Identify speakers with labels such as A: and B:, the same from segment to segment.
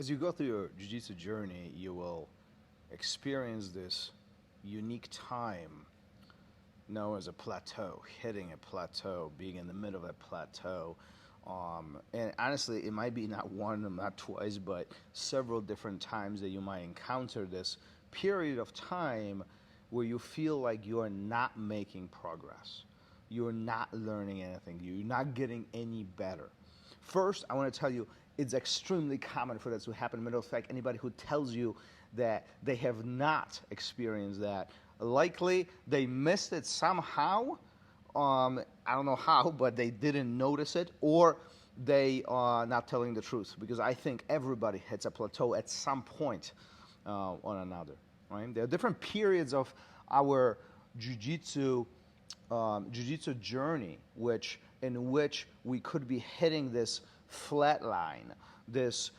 A: As you go through your jiu-jitsu journey, you will experience this unique time known as a plateau, hitting a plateau, being in the middle of a plateau. And honestly, it might be not one, not twice, but several different times that you might encounter this period of time where you feel like you are not making progress. You're not learning anything. You're not getting any better. First, I want to tell you, it's extremely common for that to happen. Matter of fact, anybody who tells you that they have not experienced that, likely they missed it somehow. I don't know how, but they didn't notice it, or they are not telling the truth. Because I think everybody hits a plateau at some point on another. Right? There are different periods of our jiu-jitsu journey, in which we could be hitting this flat line, this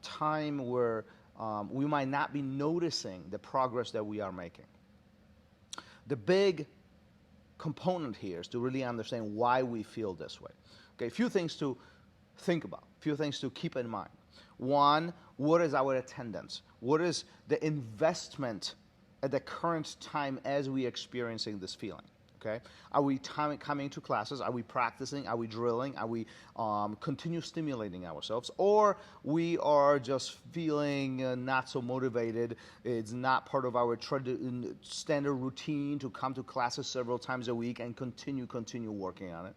A: time where we might not be noticing the progress that we are making. The big component here is to really understand why we feel this way. Okay, a few things to think about, a few things to keep in mind. One, what is our attendance? What is the investment at the current time as we are experiencing this feeling? Okay, are we coming to classes? Are we practicing? Are we drilling? Are we continue stimulating ourselves? Or we are just feeling not so motivated. It's not part of our standard routine to come to classes several times a week and continue working on it.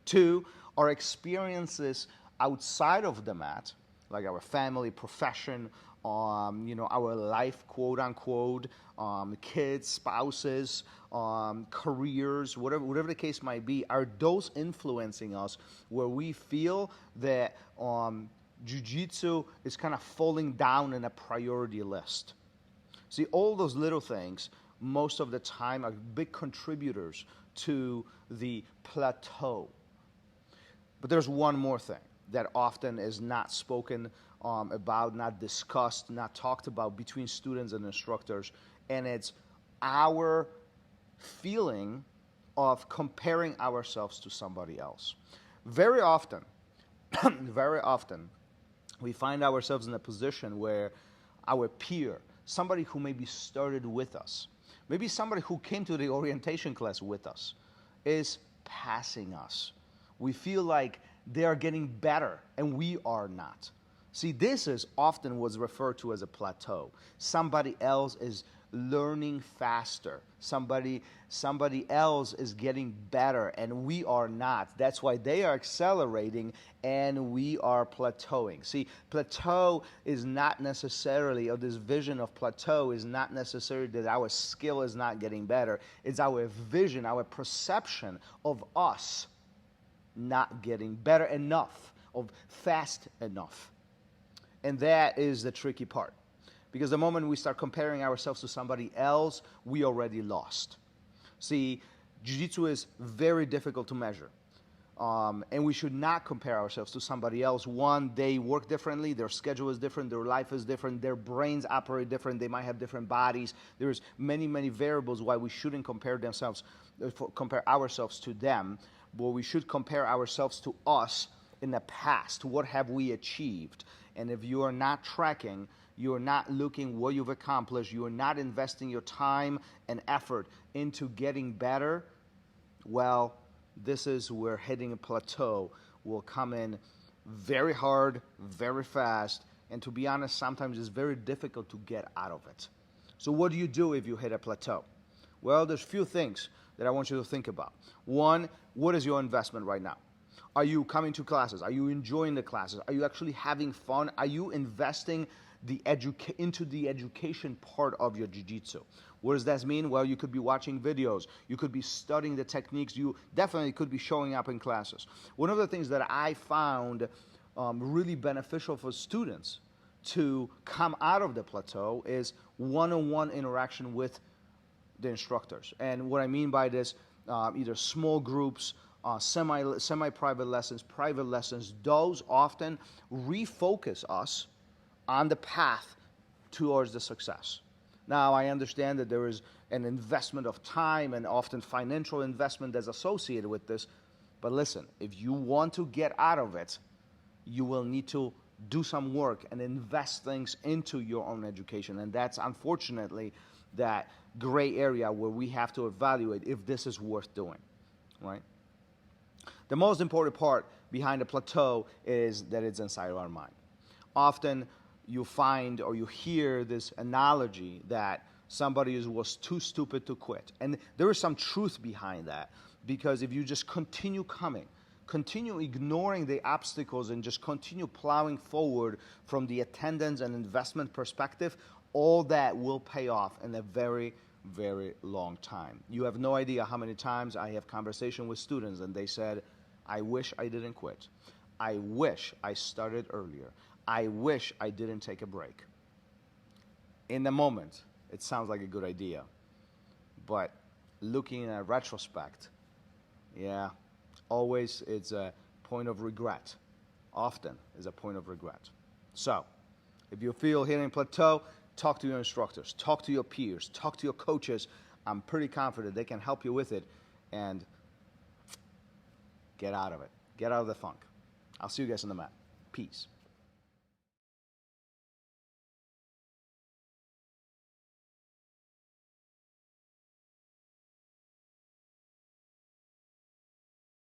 A: Two, our experiences outside of the mat, like our family, profession, our life, quote unquote, kids, spouses, careers, whatever the case might be, are those influencing us where we feel that jiu-jitsu is kind of falling down in a priority list? See, all those little things, most of the time, are big contributors to the plateau. But there's one more thing that often is not spoken about, not discussed, not talked about between students and instructors, and it's our feeling of comparing ourselves to somebody else. Very often, we find ourselves in a position where our peer, somebody who maybe started with us, maybe somebody who came to the orientation class with us, is passing us. We feel like they are getting better and we are not. See, this is often what's referred to as a plateau. Somebody else is learning faster. Somebody else is getting better and we are not. That's why they are accelerating and we are plateauing. See, plateau is not necessarily, or this vision of plateau is not necessarily that our skill is not getting better. It's our vision, our perception of us not getting better enough, of fast enough. And that is the tricky part. Because the moment we start comparing ourselves to somebody else, we already lost. See, jiu-jitsu is very difficult to measure. And we should not compare ourselves to somebody else. One, they work differently, their schedule is different, their life is different, their brains operate different, they might have different bodies. There's many variables why we shouldn't compare ourselves to them, but we should compare ourselves to us in the past. What have we achieved? And if you are not tracking, you are not looking what you've accomplished, you are not investing your time and effort into getting better, well, this is where hitting a plateau will come in very hard, very fast, and to be honest, sometimes it's very difficult to get out of it. So what do you do if you hit a plateau? Well, there's a few things that I want you to think about. One, what is your investment right now? Are you coming to classes? Are you enjoying the classes? Are you actually having fun? Are you investing into the education part of your jiu-jitsu? What does that mean? Well, you could be watching videos. You could be studying the techniques. You definitely could be showing up in classes. One of the things that I found really beneficial for students to come out of the plateau is one-on-one interaction with the instructors. And what I mean by this, either small groups, semi-private lessons, private lessons, those often refocus us on the path towards the success. Now, I understand that there is an investment of time and often financial investment that's associated with this, but listen, if you want to get out of it, you will need to do some work and invest things into your own education. And that's unfortunately that gray area where we have to evaluate if this is worth doing, right? The most important part behind the plateau is that it's inside of our mind. Often you find or you hear this analogy that somebody was too stupid to quit. And there is some truth behind that, because if you just continue coming, continue ignoring the obstacles and just continue plowing forward from the attendance and investment perspective, all that will pay off in a very, very long time. You have no idea how many times I have conversation with students and they said, I wish I didn't quit. I wish I started earlier. I wish I didn't take a break. In the moment, it sounds like a good idea. But looking at retrospect, yeah, always it's a point of regret. Often is a point of regret. So, if you feel hitting plateau, talk to your instructors, talk to your peers, talk to your coaches. I'm pretty confident they can help you with it, and get out of it. Get out of the funk. I'll see you guys on the mat. Peace.